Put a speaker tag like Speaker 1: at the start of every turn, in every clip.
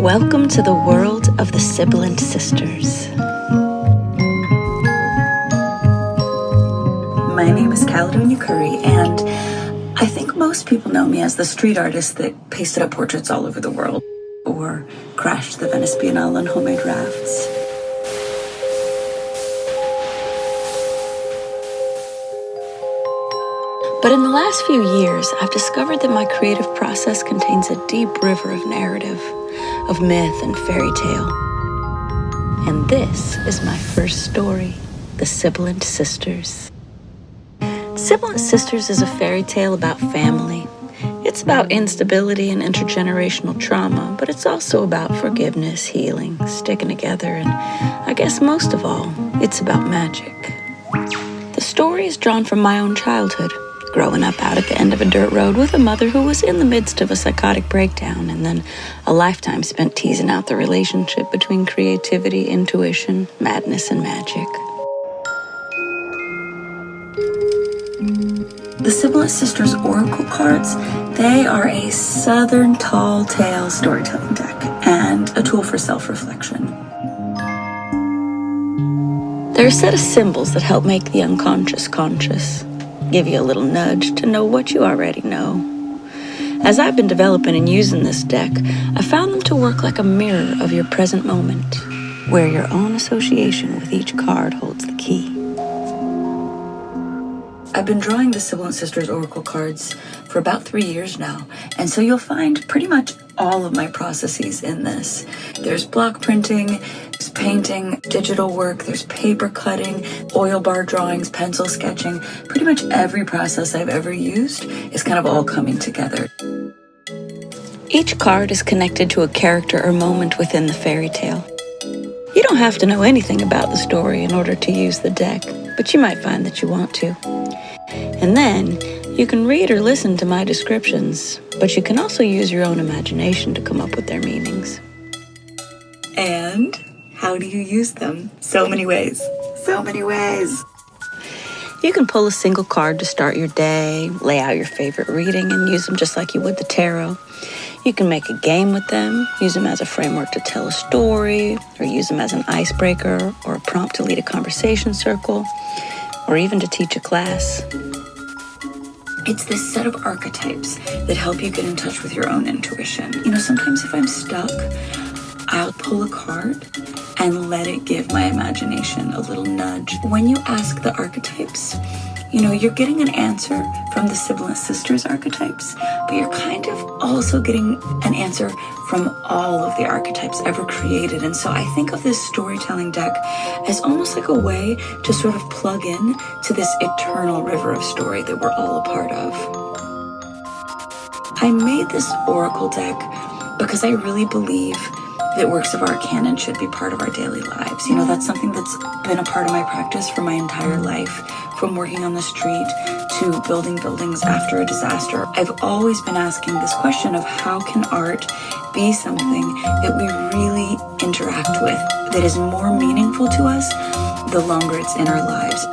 Speaker 1: Welcome to the world of the Sibylant Sisters. My name is Caelum and I think most people know me as the street artist that pasted up portraits all over the world or crashed the Venice Biennale on homemade rafts. But in the last few years, I've discovered that my creative process contains a deep river of narrative, of myth and fairy tale. And this is my first story, The Sibylant Sisters. Sibylant Sisters is a fairy tale about family. It's about instability and intergenerational trauma, but it's also about forgiveness, healing, sticking together, and I guess most of all, it's about magic. The story is drawn from my own childhood. Growing up out at the end of a dirt road with a mother who was in the midst of a psychotic breakdown, and then a lifetime spent teasing out the relationship between creativity, intuition, madness, and magic. The Sibylant Sisters Oracle cards, they are a southern tall tale storytelling deck and a tool for self-reflection. They're a set of symbols that help make the unconscious conscious. Give you a little nudge to know what you already know. As I've been developing and using this deck, I found them to work like a mirror of your present moment, where your own association with each card holds the key. I've been drawing the Sibylant Sisters Oracle cards for about 3 years now, and so you'll find pretty much all of my processes in this. There's block printing, there's painting, digital work, there's paper cutting, oil bar drawings, pencil sketching. Pretty much every process I've ever used is kind of all coming together. Each card is connected to a character or moment within the fairy tale. You don't have to know anything about the story in order to use the deck, but you might find that you want to. And then, you can read or listen to my descriptions, but you can also use your own imagination to come up with their meanings. And how do you use them? So many ways. So many ways. You can pull a single card to start your day, lay out your favorite reading, and use them just like you would the tarot. You can make a game with them, use them as a framework to tell a story, or use them as an icebreaker, or a prompt to lead a conversation circle, or even to teach a class. It's this set of archetypes that help you get in touch with your own intuition. You know, sometimes if I'm stuck, I'll pull a card and let it give my imagination a little nudge. When you ask the archetypes, you know, you're getting an answer from the Sibylant Sisters archetypes, but you're kind of also getting an answer from all of the archetypes ever created. And so I think of this storytelling deck as almost like a way to sort of plug in to this eternal river of story that we're all a part of. I made this oracle deck because I really believe that works of art canon should be part of our daily lives. You know, that's something that's been a part of my practice for my entire life, from working on the street to building buildings after a disaster. I've always been asking this question of how can art be something that we really interact with, that is more meaningful to us the longer it's in our lives.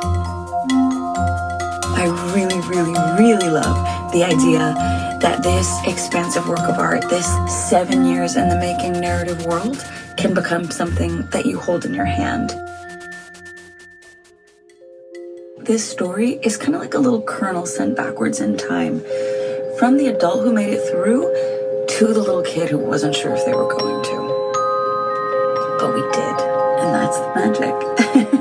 Speaker 1: I really, really, really love the idea that this expansive work of art, this 7 years in the making narrative world, can become something that you hold in your hand. This story is kind of like a little kernel sent backwards in time, from the adult who made it through to the little kid who wasn't sure if they were going to. But we did, and that's the magic.